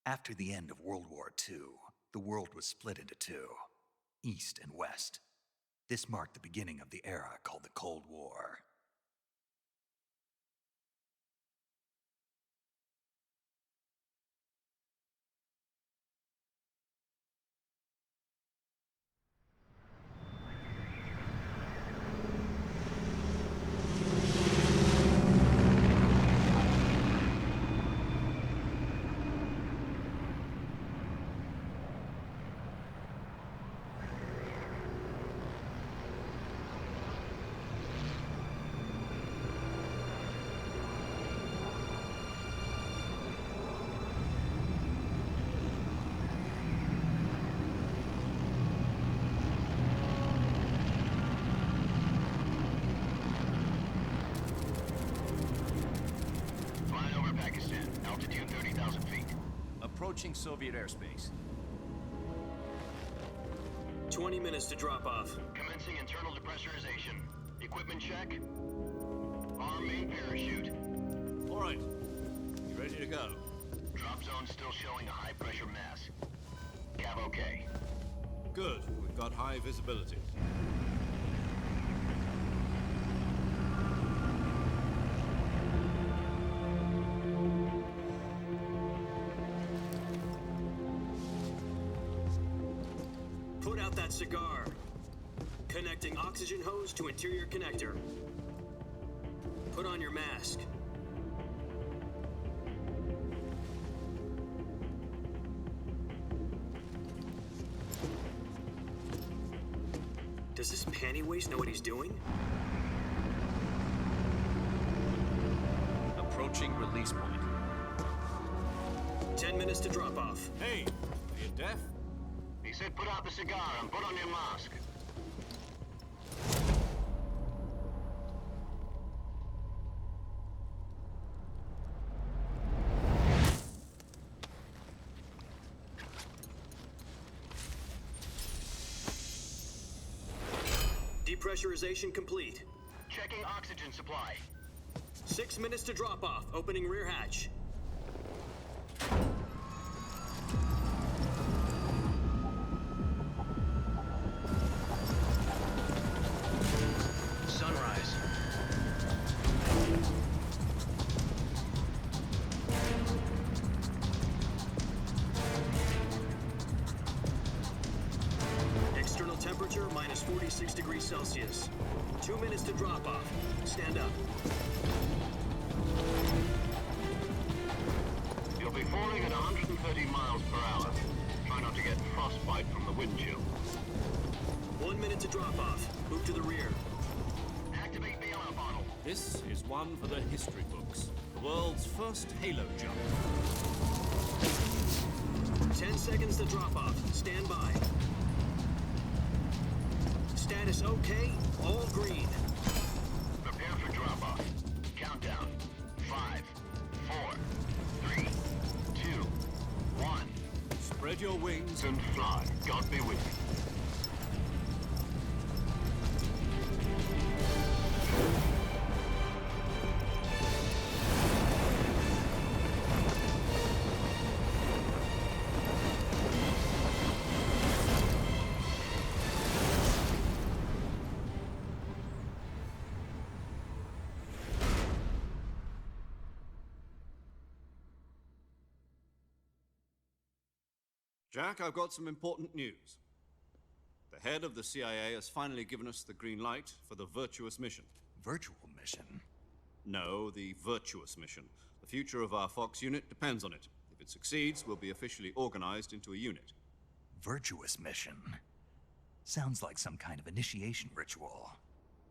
After the end of World War II, the world was split into two, East and West. This marked the beginning of the era called the Cold War. Altitude 30,000 feet. Approaching Soviet airspace. 20 minutes to drop off. Commencing internal depressurization. Equipment check. Arm main parachute. All right. You ready to go? Drop zone still showing a high pressure mass. Cav okay. Good. We've got high visibility. Put out that cigar. Connecting oxygen hose to interior connector. Put on your mask. Does this panty waste know what he's doing? Approaching release point. 10 minutes to drop off. Hey, are you deaf? He said put out the cigar and put on your mask. Depressurization complete. Checking oxygen supply. 6 minutes to drop off. Opening rear hatch. Sunrise. External temperature minus 46 degrees Celsius. 2 minutes to drop off. Stand up. You'll be falling at 130 miles per hour. Try not to get frostbite from the wind chill. 1 minute to drop off. Move to the rear. Activate bailout bottle. This is one for the history books. The world's first halo jump. 10 seconds to drop off. Stand by. Status okay. All green. Prepare for drop-off. Countdown. 5, 4, 3, 2, 1. Spread your wings And fly. God be with you. Jack, I've got some important news. The head of the CIA has finally given us the green light for the virtuous mission. Virtual mission? No, the virtuous mission. The future of our Fox unit depends on it. If it succeeds, we'll be officially organized into a unit. Virtuous mission? Sounds like some kind of initiation ritual.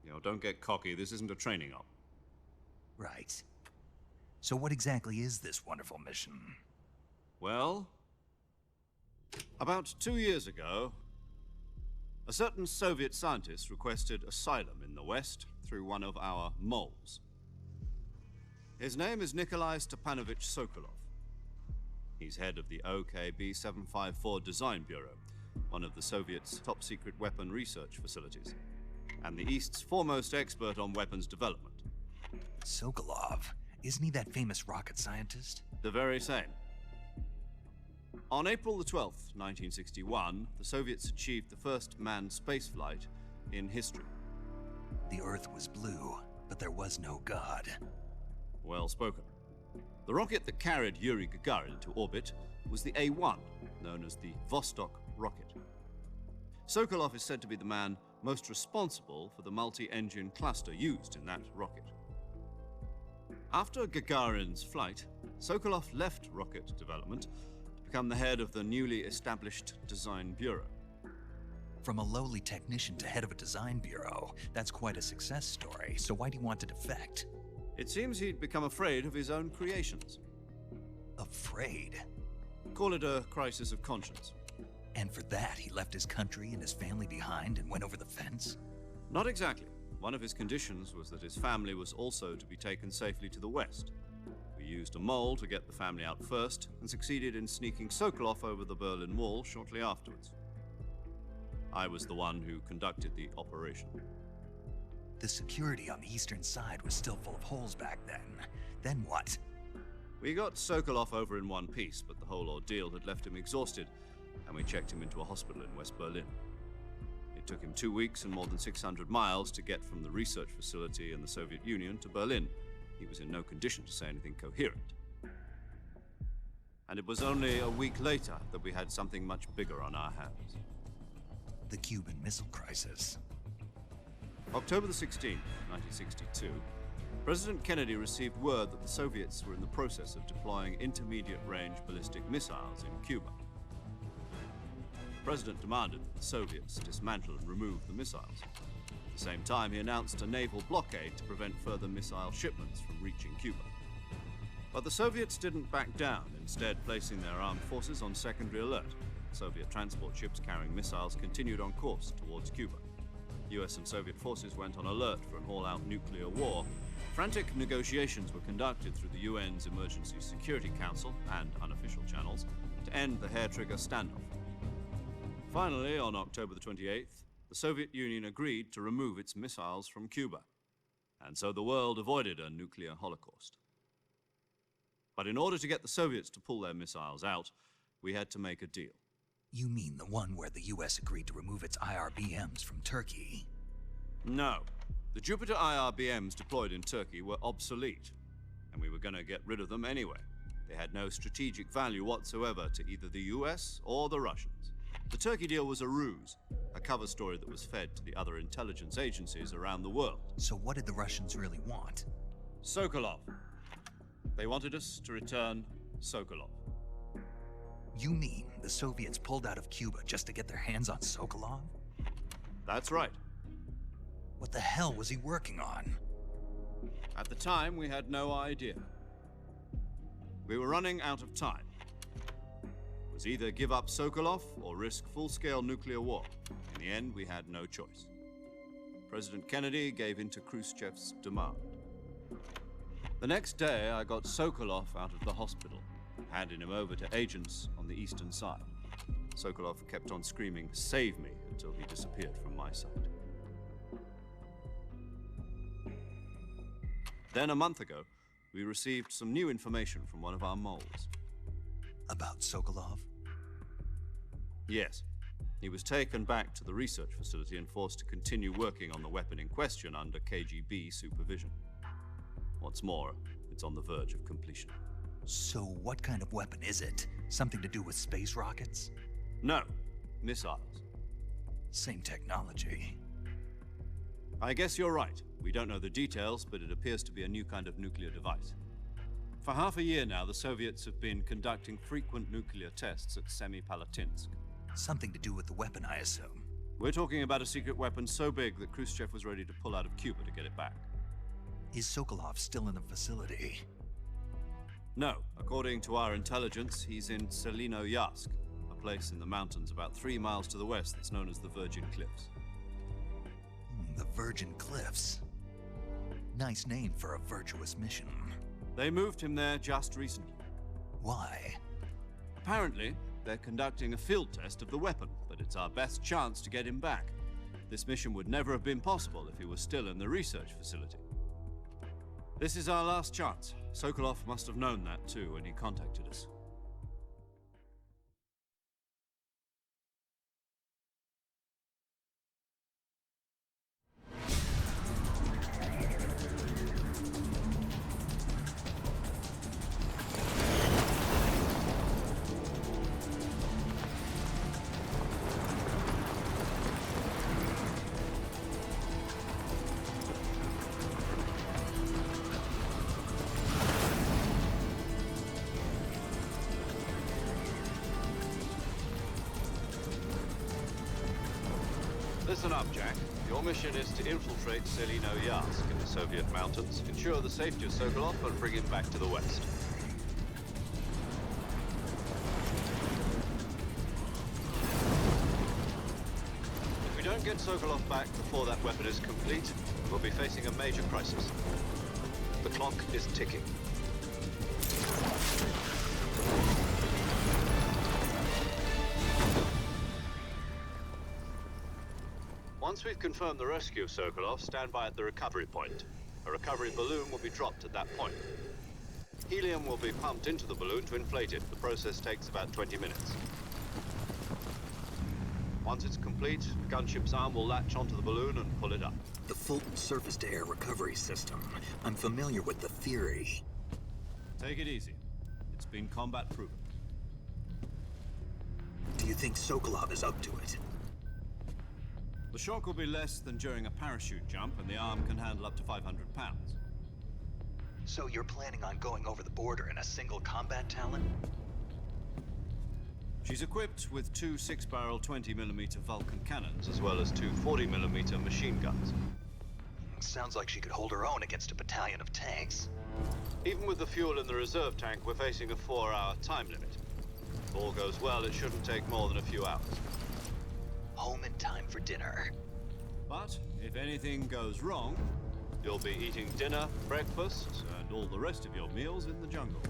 You know, don't get cocky. This isn't a training op. Right. So what exactly is this wonderful mission? Well, about 2 years ago, a certain Soviet scientist requested asylum in the West through one of our moles. His name is Nikolai Stepanovich Sokolov. He's head of the OKB 754 Design Bureau, one of the Soviets' top-secret weapon research facilities, and the East's foremost expert on weapons development. Sokolov? Isn't he that famous rocket scientist? The very same. On April the 12th, 1961, the Soviets achieved the first manned spaceflight in history. The Earth was blue, but there was no God. Well spoken. The rocket that carried Yuri Gagarin into orbit was the A-1, known as the Vostok rocket. Sokolov is said to be the man most responsible for the multi-engine cluster used in that rocket. After Gagarin's flight, Sokolov left rocket development to become the head of the newly established Design Bureau. From a lowly technician to head of a design bureau, that's quite a success story, so why do you want to defect? It seems he'd become afraid of his own creations. Afraid? Call it a crisis of conscience. And for that, he left his country and his family behind and went over the fence? Not exactly. One of his conditions was that his family was also to be taken safely to the west. We used a mole to get the family out first and succeeded in sneaking Sokolov over the Berlin Wall shortly afterwards. I was the one who conducted the operation. The security on the eastern side was still full of holes back then. Then what? We got Sokolov over in one piece, but the whole ordeal had left him exhausted, and we checked him into a hospital in West Berlin. It took him 2 weeks and more than 600 miles to get from the research facility in the Soviet Union to Berlin. He was in no condition to say anything coherent. And it was only a week later that we had something much bigger on our hands. The Cuban Missile Crisis. October the 16th, 1962, President Kennedy received word that the Soviets were in the process of deploying intermediate-range ballistic missiles in Cuba. The President demanded that the Soviets dismantle and remove the missiles. At the same time, he announced a naval blockade to prevent further missile shipments from reaching Cuba. But the Soviets didn't back down, instead placing their armed forces on secondary alert. Soviet transport ships carrying missiles continued on course towards Cuba. US and Soviet forces went on alert for an all-out nuclear war. Frantic negotiations were conducted through the UN's Emergency Security Council and unofficial channels to end the hair-trigger standoff. Finally, on October the 28th, the Soviet Union agreed to remove its missiles from Cuba, and so the world avoided a nuclear holocaust. But in order to get the Soviets to pull their missiles out, we had to make a deal. You mean the one where the US agreed to remove its IRBMs from Turkey? No. The Jupiter IRBMs deployed in Turkey were obsolete, and we were going to get rid of them anyway. They had no strategic value whatsoever to either the US or the Russians. The Turkey deal was a ruse, a cover story that was fed to the other intelligence agencies around the world. So what did the Russians really want? Sokolov. They wanted us to return Sokolov. You mean the Soviets pulled out of Cuba just to get their hands on Sokolov? That's right. What the hell was he working on? At the time, we had no idea. We were running out of time. It was either give up Sokolov or risk full-scale nuclear war. In the end, we had no choice. President Kennedy gave in to Khrushchev's demand. The next day, I got Sokolov out of the hospital, handing him over to agents on the eastern side. Sokolov kept on screaming, "Save me," until he disappeared from my sight. Then a month ago, we received some new information from one of our moles. About Sokolov? Yes. He was taken back to the research facility and forced to continue working on the weapon in question under KGB supervision. What's more, it's on the verge of completion. So what kind of weapon is it? Something to do with space rockets? No, missiles. Same technology. I guess you're right. We don't know the details, but it appears to be a new kind of nuclear device. For half a year now, the Soviets have been conducting frequent nuclear tests at Semipalatinsk. Something to do with the weapon, I assume. We're talking about a secret weapon so big that Khrushchev was ready to pull out of Cuba to get it back. Is Sokolov still in the facility? No. According to our intelligence, he's in Selinoyarsk, a place in the mountains about 3 miles to the west that's known as the Virgin Cliffs. The Virgin Cliffs. Nice name for a virtuous mission. They moved him there just recently. Why? Apparently, they're conducting a field test of the weapon, but it's our best chance to get him back. This mission would never have been possible if he was still in the research facility. This is our last chance. Sokolov must have known that too when he contacted us. Listen up, Jack. Your mission is to infiltrate Selino Yask in the Soviet mountains, ensure the safety of Sokolov, and bring him back to the West. If we don't get Sokolov back before that weapon is complete, we'll be facing a major crisis. The clock is ticking. Once we've confirmed the rescue of Sokolov, stand by at the recovery point. A recovery balloon will be dropped at that point. Helium will be pumped into the balloon to inflate it. The process takes about 20 minutes. Once it's complete, the gunship's arm will latch onto the balloon and pull it up. The Fulton surface-to-air recovery system. I'm familiar with the theory. Take it easy. It's been combat proven. Do you think Sokolov is up to it? The shock will be less than during a parachute jump, and the arm can handle up to 500 pounds. So you're planning on going over the border in a single combat Talon? She's equipped with two 6-barrel 20mm Vulcan cannons, as well as two 40mm machine guns. Sounds like she could hold her own against a battalion of tanks. Even with the fuel in the reserve tank, we're facing a 4-hour time limit. If all goes well, it shouldn't take more than a few hours. Home in time for dinner. But if anything goes wrong, you'll be eating dinner, breakfast, and all the rest of your meals in the jungle.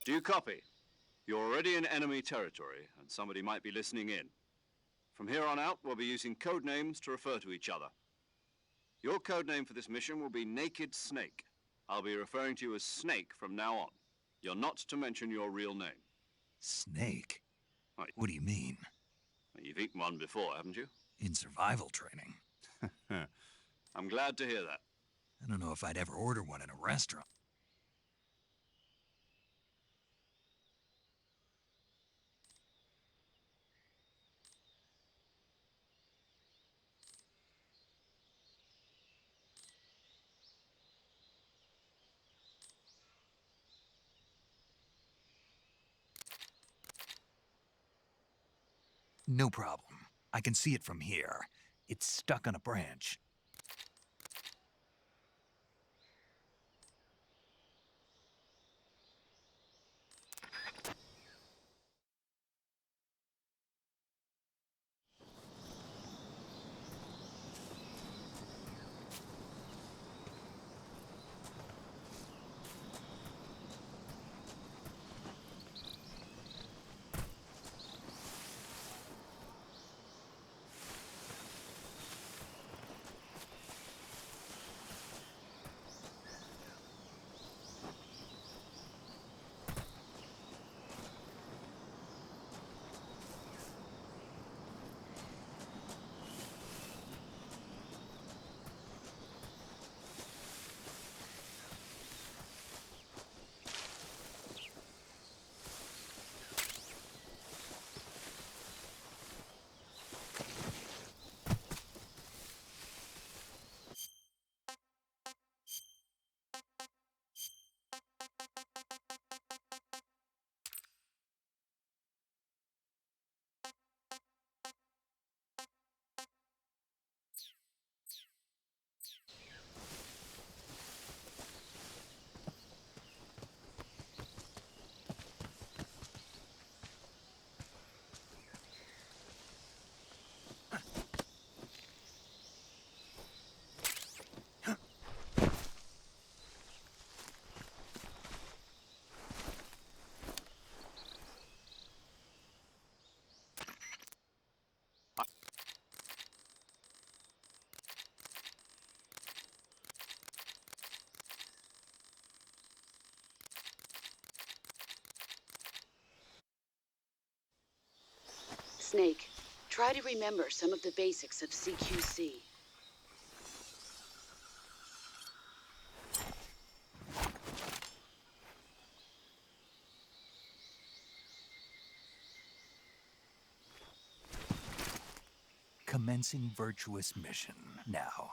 Do you copy? You're already in enemy territory, and somebody might be listening in. From here on out, we'll be using code names to refer to each other. Your code name for this mission will be Naked Snake. I'll be referring to you as Snake from now on. You're not to mention your real name. Snake? Right. What do you mean? You've eaten one before, haven't you? In survival training. I'm glad to hear that. I don't know if I'd ever order one in a restaurant. No problem. I can see it from here. It's stuck on a branch. Snake, try to remember some of the basics of CQC. Commencing virtuous mission now.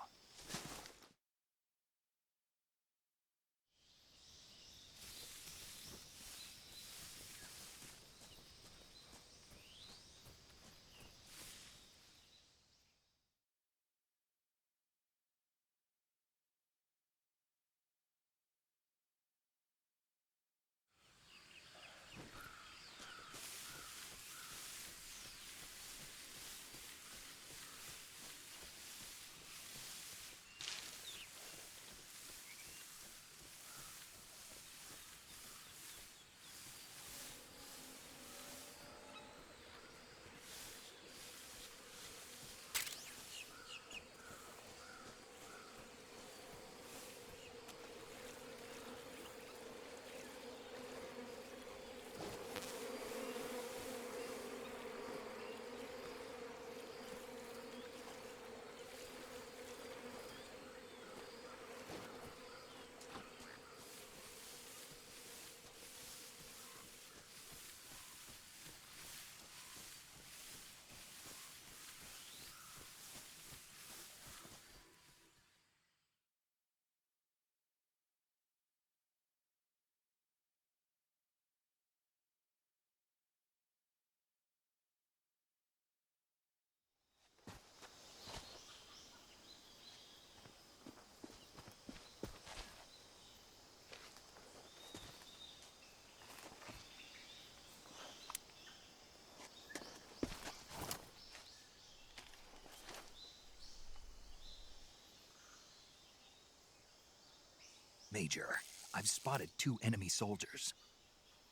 Major, I've spotted 2 enemy soldiers.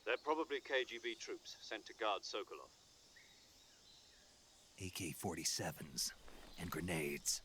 They're probably KGB troops sent to guard Sokolov. AK-47s and grenades.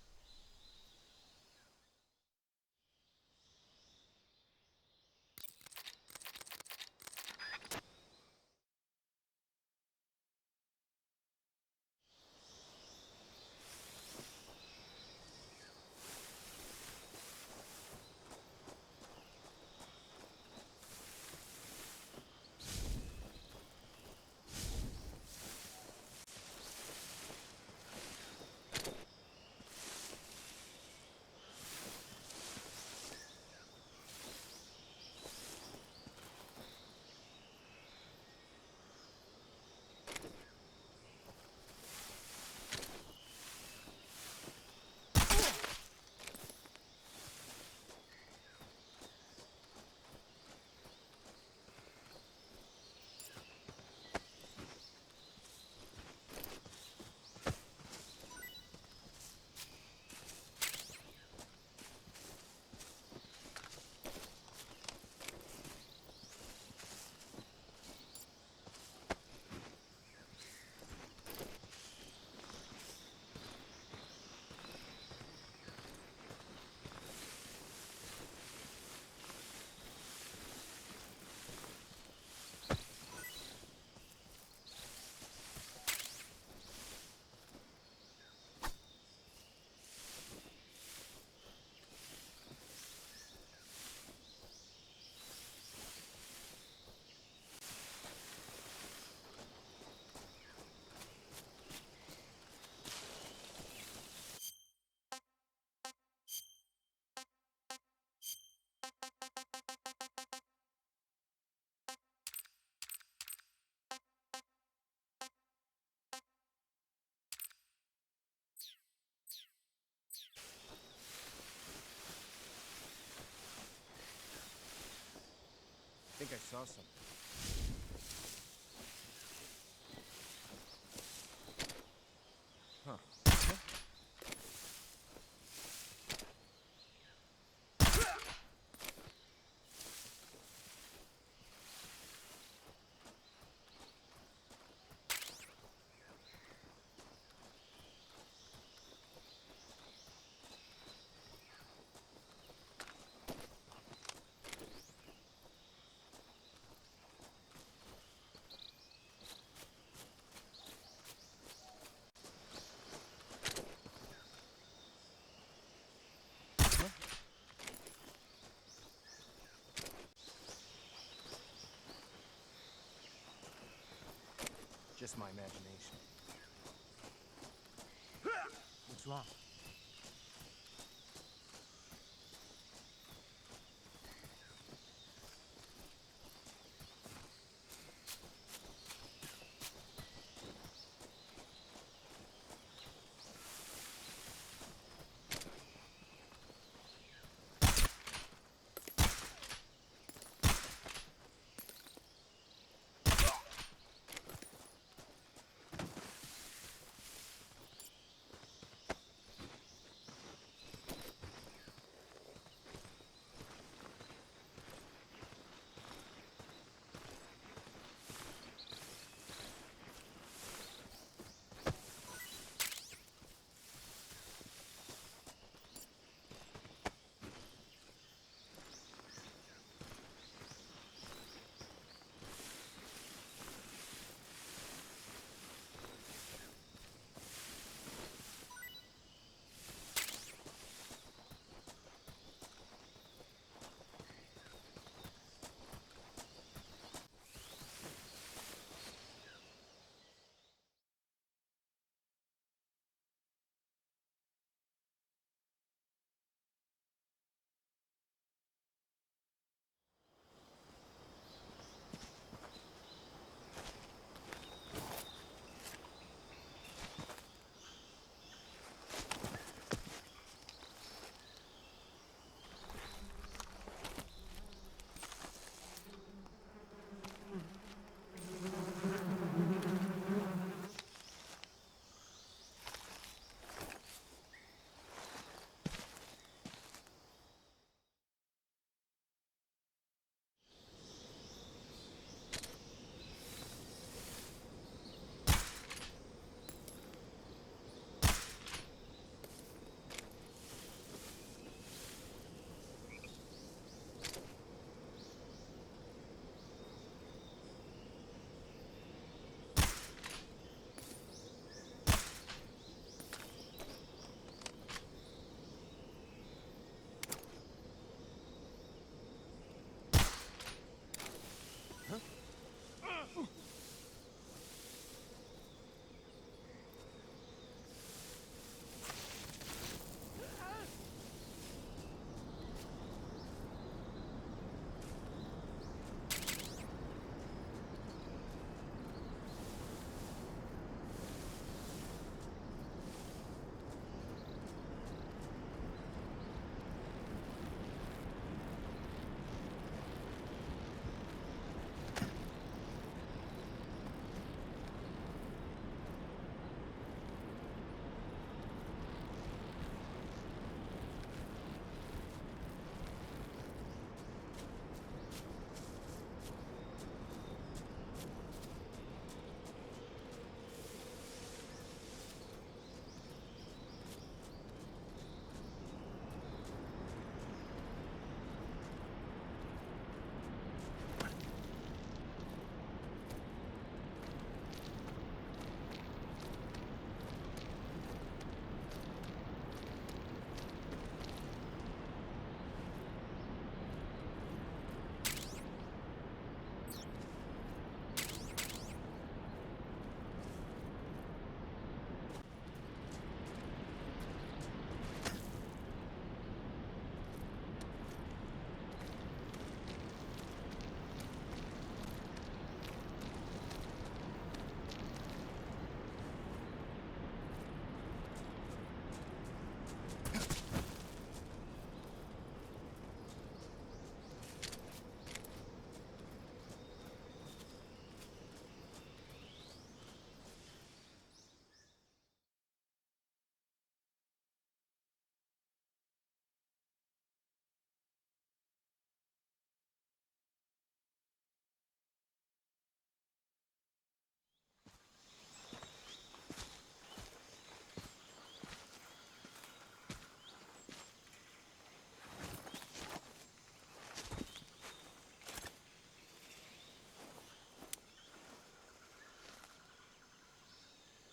I think I saw something. Huh. just my imagination. What's wrong?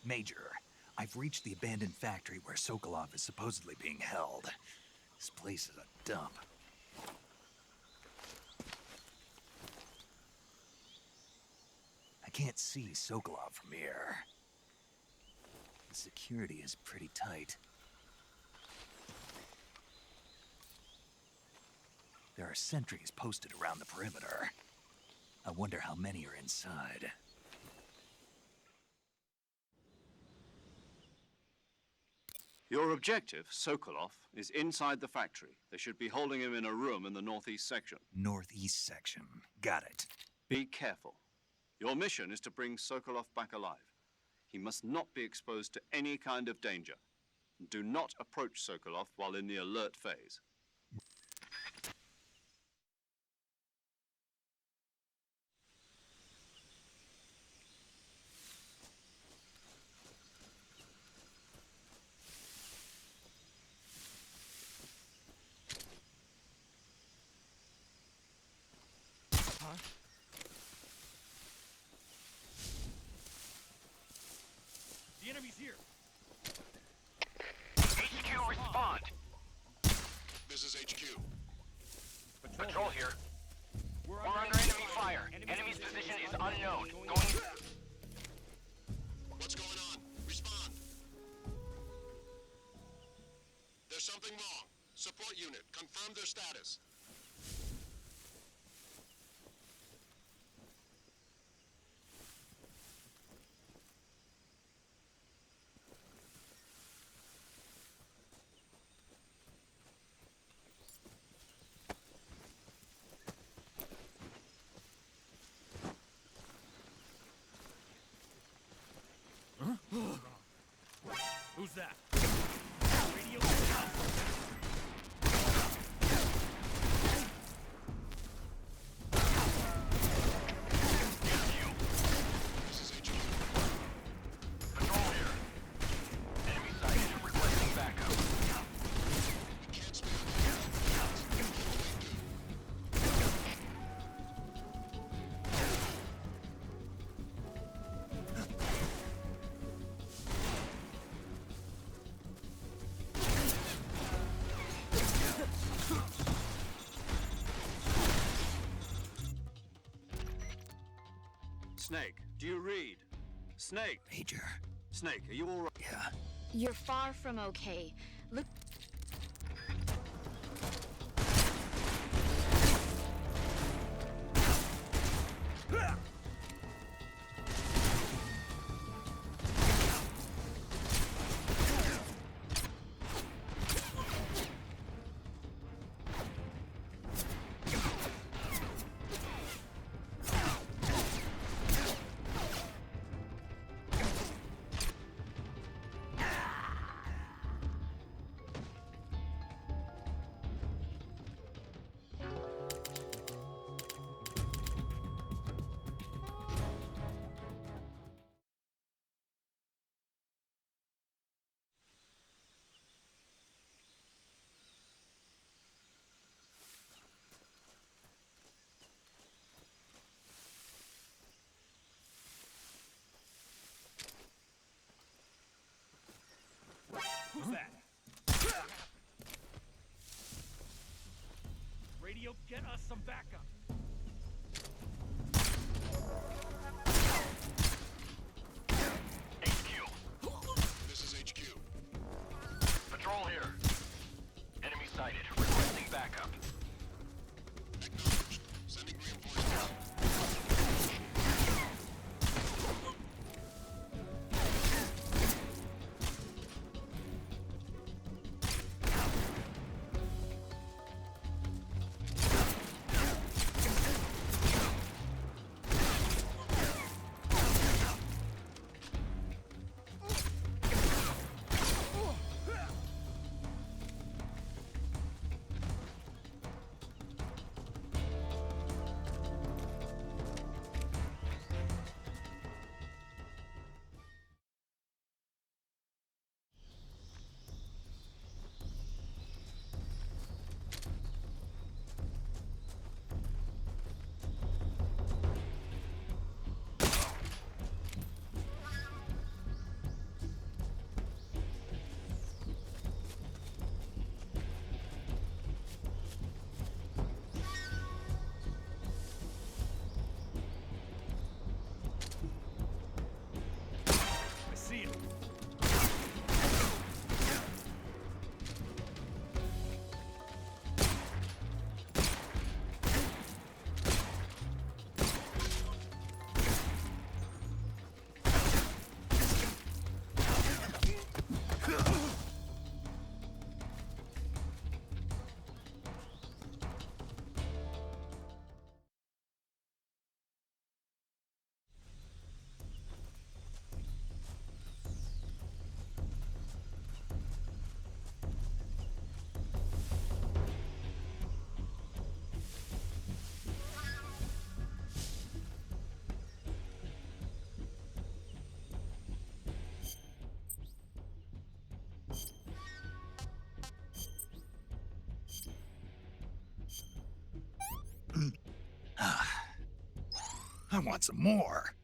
Major, I've reached the abandoned factory where Sokolov is supposedly being held. This place is a dump. I can't see Sokolov from here. The security is pretty tight. There are sentries posted around the perimeter. I wonder how many are inside. Your objective, Sokolov, is inside the factory. They should be holding him in a room in the northeast section. Northeast section. Got it. Be careful. Your mission is to bring Sokolov back alive. He must not be exposed to any kind of danger. Do not approach Sokolov while in the alert phase. The enemy's here. HQ, respond. This is HQ. Patrol here. We're under enemy fire. Enemy's position is unknown. Going... What's going on? Respond. There's something wrong. Support unit, confirm their status. Who's that? Radio out. This is HQ. Patrol here. Enemy sighted. Requesting backup. We can't spare the Snake, do you read? Snake! Major. Snake, are you all right? Yeah. You're far from okay. Look. Who's that? Radio, get us some backup. HQ. This is HQ. Patrol here. Enemy sighted. Requesting backup. Acknowledged. Sending reinforcements. I want some more.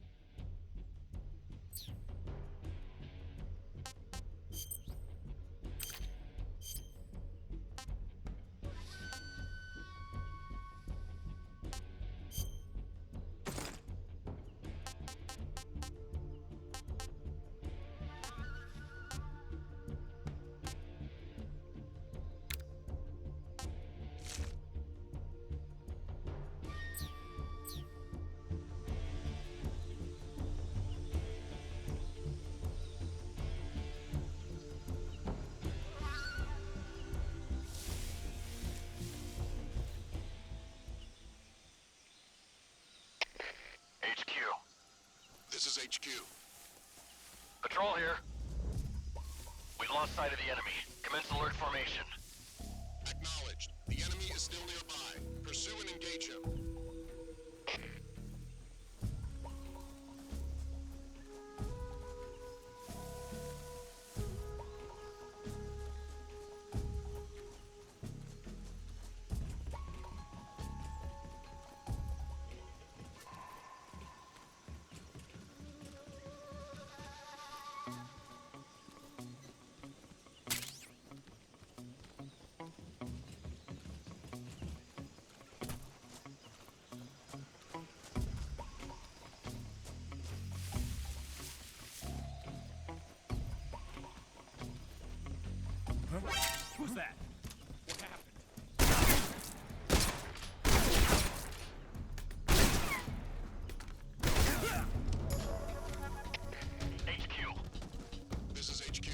HQ. This is HQ. Patrol here. We've lost sight of the enemy. Commence alert formation. Acknowledged. The enemy is still nearby. Pursue and engage him. Who's that? What happened? HQ. This is HQ.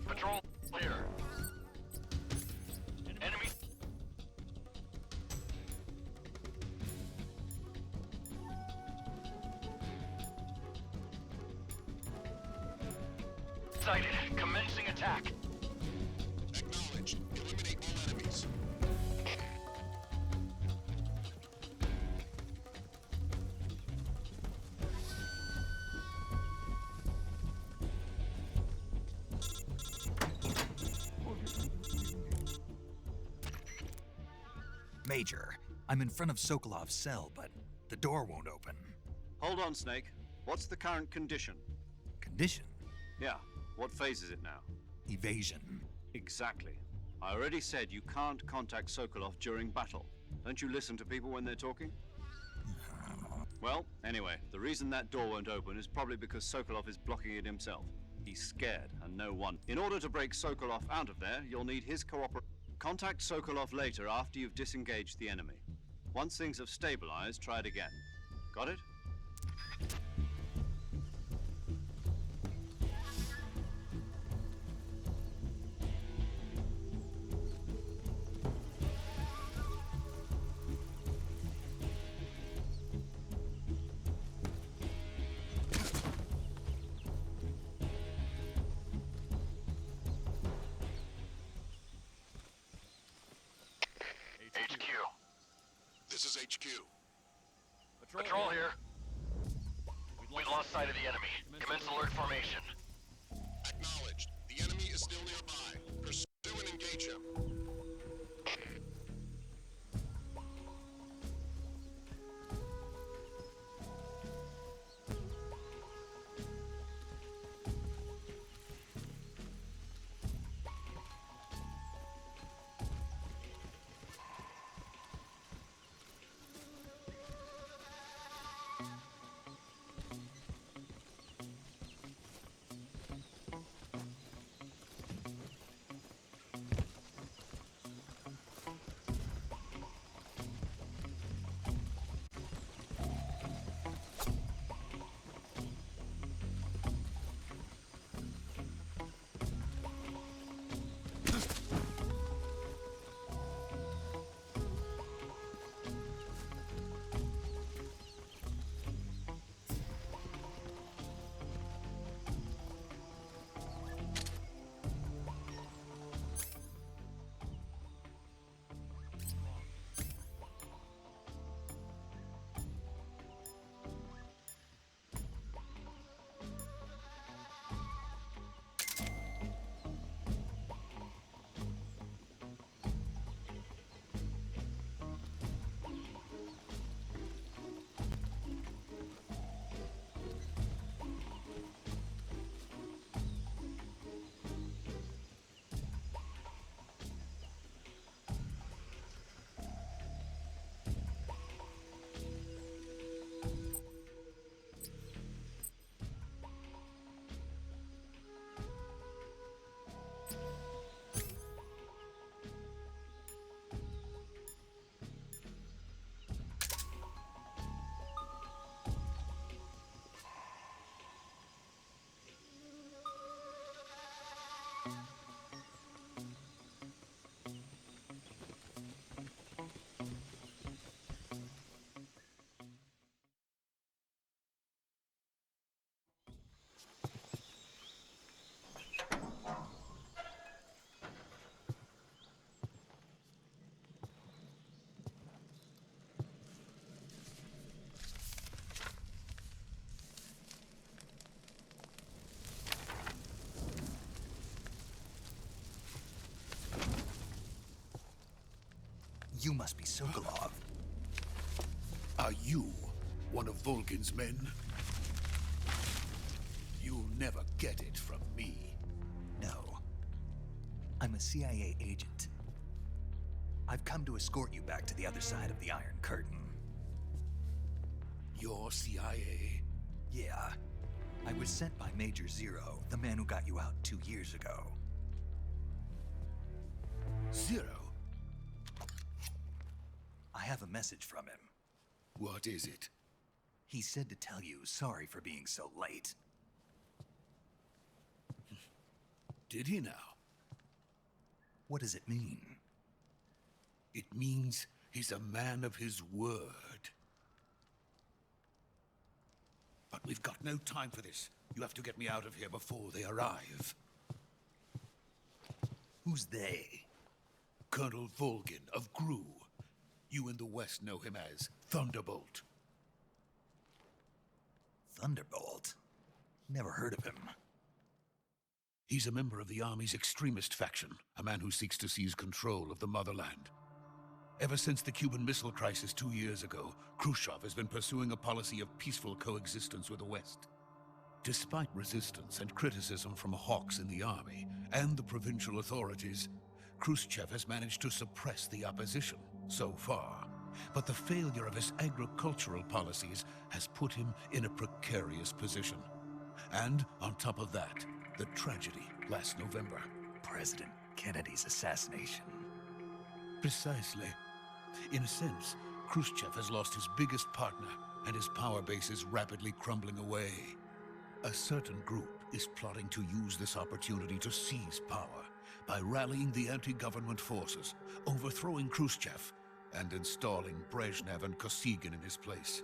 Patrol here. Enemy. Sighted. Commencing attack. Acknowledged. Eliminate all enemies. Major, I'm in front of Sokolov's cell, but the door won't open. Hold on, Snake. What's the current condition? Condition? Yeah, what phase is it now? Evasion. Exactly. I already said you can't contact Sokolov during battle. Don't you listen to people when they're talking? Well, anyway, the reason that door won't open is probably because Sokolov is blocking it himself. He's scared, and no one. In order to break Sokolov out of there, you'll need his cooperation. Contact Sokolov later after you've disengaged the enemy. Once things have stabilized, try it again. Got it? HQ. This is HQ. Patrol here. We've lost sight of the enemy. Commence alert formation. Acknowledged. The enemy is still nearby. Pursue and engage him. You must be Sokolov. Are you one of Volgin's men? You'll never get it from me. No. I'm a CIA agent. I've come to escort you back to the other side of the Iron Curtain. You're CIA? Yeah. I was sent by Major Zero, the man who got you out 2 years ago. Zero? I have a message from him. What is it? He said to tell you sorry for being so late. Did he now? What does it mean? It means he's a man of his word. But we've got no time for this. You have to get me out of here before they arrive. Who's they? Colonel Volgin of Gru. You in the West know him as Thunderbolt. Thunderbolt? Never heard of him. He's a member of the Army's extremist faction, a man who seeks to seize control of the motherland. Ever since the Cuban Missile Crisis 2 years ago, Khrushchev has been pursuing a policy of peaceful coexistence with the West. Despite resistance and criticism from hawks in the army and the provincial authorities, Khrushchev has managed to suppress the opposition so far. But the failure of his agricultural policies has put him in a precarious position. And on top of that, the tragedy last November. President Kennedy's assassination. Precisely. In a sense, Khrushchev has lost his biggest partner, and his power base is rapidly crumbling away. A certain group is plotting to use this opportunity to seize power by rallying the anti-government forces, overthrowing Khrushchev, and installing Brezhnev and Kosygin in his place.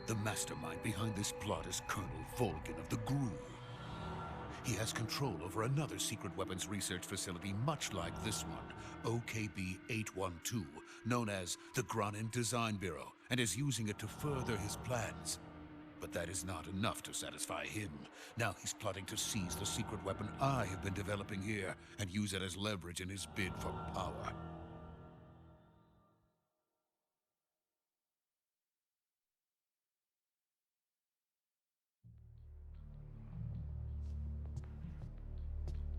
The mastermind behind this plot is Colonel Volgin of the Gru. He has control over another secret weapons research facility much like this one, OKB-812, known as the Granin Design Bureau, and is using it to further his plans. But that is not enough to satisfy him. Now he's plotting to seize the secret weapon I have been developing here and use it as leverage in his bid for power.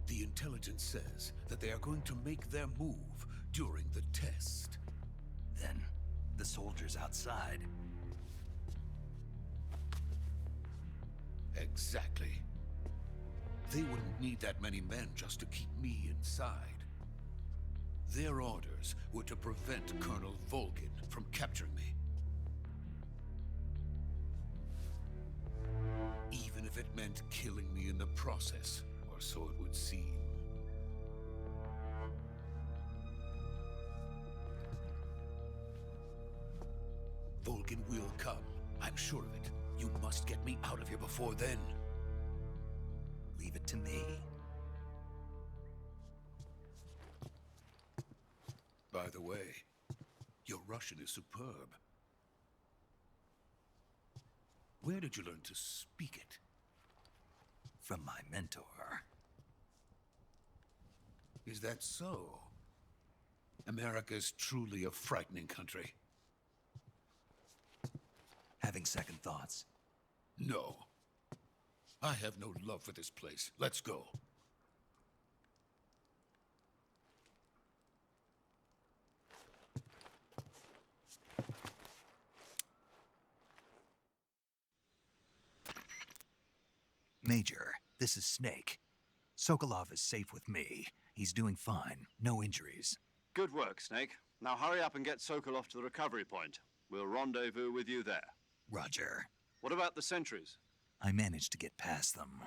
The intelligence says that they are going to make their move during the test. Then, the soldiers outside. Exactly. They wouldn't need that many men just to keep me inside. Their orders were to prevent Colonel Volgin from capturing me. Even if it meant killing me in the process, or so it would seem. Volgin will come. I'm sure of it. You must get me out of here before then. Leave it to me. By the way, your Russian is superb. Where did you learn to speak it? From my mentor. Is that so? America's truly a frightening country. Having second thoughts? No. I have no love for this place. Let's go. Major, this is Snake. Sokolov is safe with me. He's doing fine. No injuries. Good work, Snake. Now hurry up and get Sokolov to the recovery point. We'll rendezvous with you there. Roger. What about the sentries? I managed to get past them.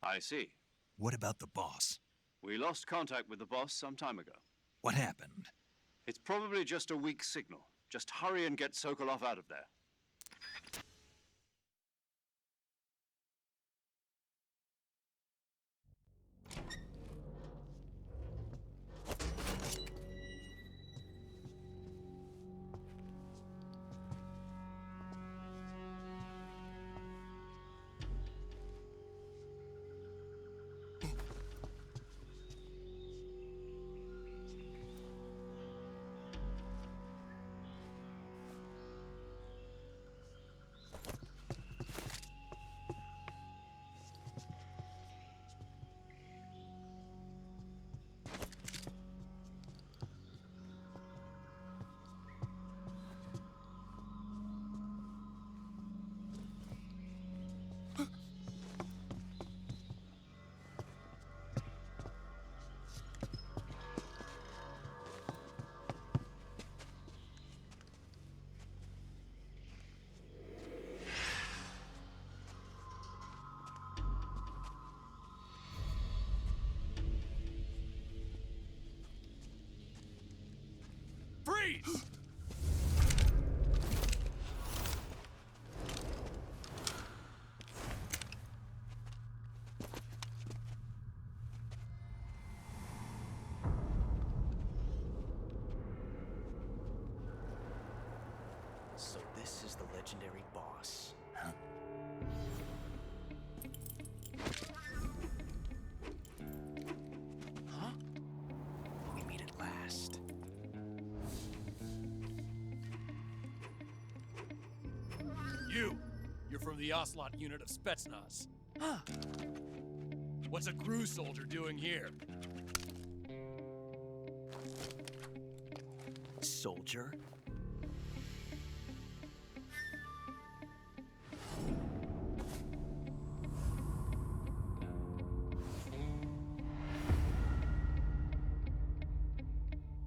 I see. What about the boss? We lost contact with the boss some time ago. What happened? It's probably just a weak signal. Just hurry and get Sokolov out of there. Freeze! So this is the legendary boss. Huh? Huh? We meet at last. You're from the Ocelot unit of Spetsnaz. Huh. What's a crew soldier doing here? Soldier?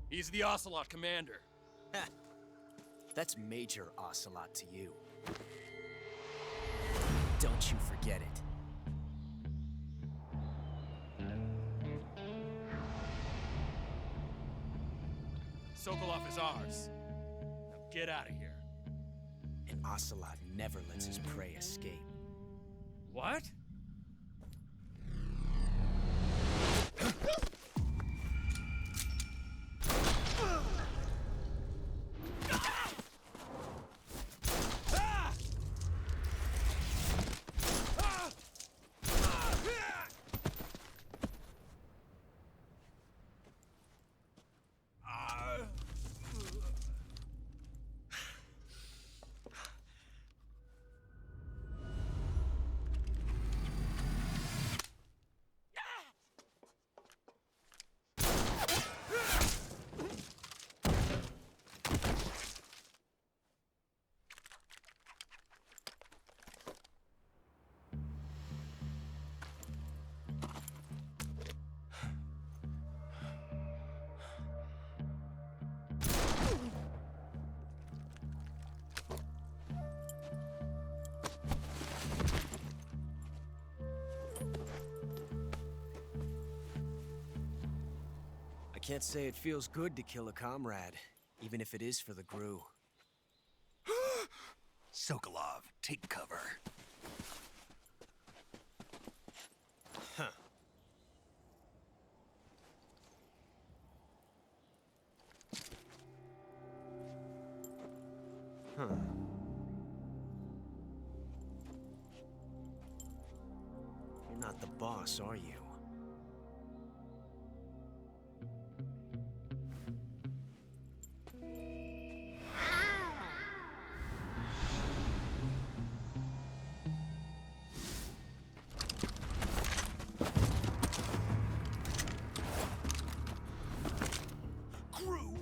He's the Ocelot commander. That's Major Ocelot to you. Don't you forget it. Sokolov is ours. Now get out of here. And Ocelot never lets his prey escape. What? I can't say it feels good to kill a comrade, even if it is for the GRU. Sokolov, take cover. Huh. Huh. You're not the boss, are you?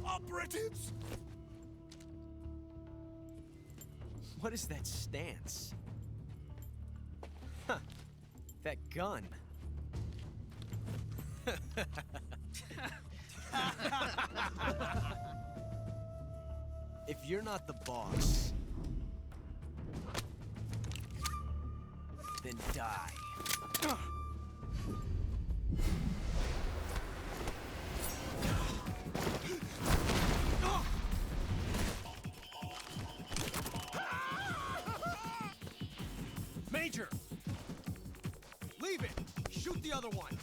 Operatives? What is that stance? Huh. That gun. If you're not the boss, then die. Major! Leave it! Shoot the other one!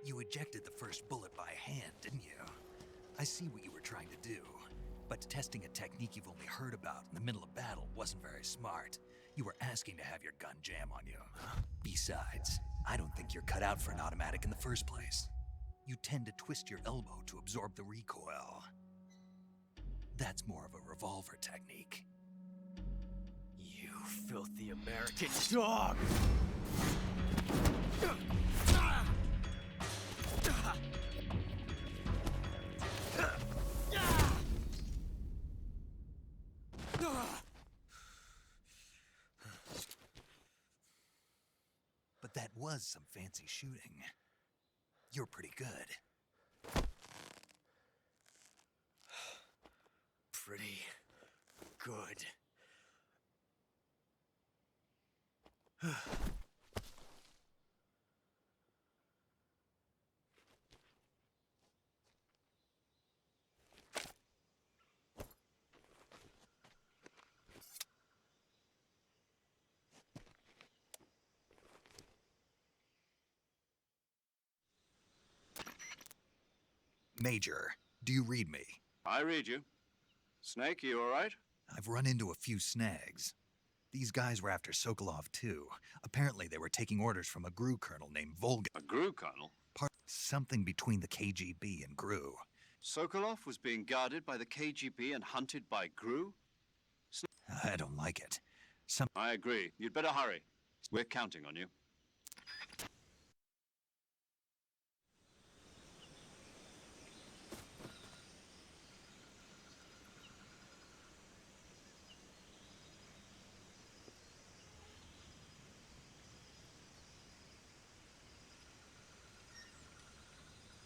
You ejected the first bullet by hand, didn't you? I see what you were trying to do. But testing a technique you've only heard about in the middle of battle wasn't very smart. You were asking to have your gun jam on you. Besides, I don't think you're cut out for an automatic in the first place. You tend to twist your elbow to absorb the recoil. That's more of a revolver technique. You filthy American dog! But that was some fancy shooting. You're pretty good. Pretty good. Major, do you read me? I read you. Snake, you all right? I've run into a few snags. These guys were after Sokolov too. Apparently they were taking orders from a GRU colonel named Volga. A GRU colonel? Something between the KGB and GRU. Sokolov was being guarded by the KGB and hunted by GRU? I don't like it. I agree. You'd better hurry. We're counting on you.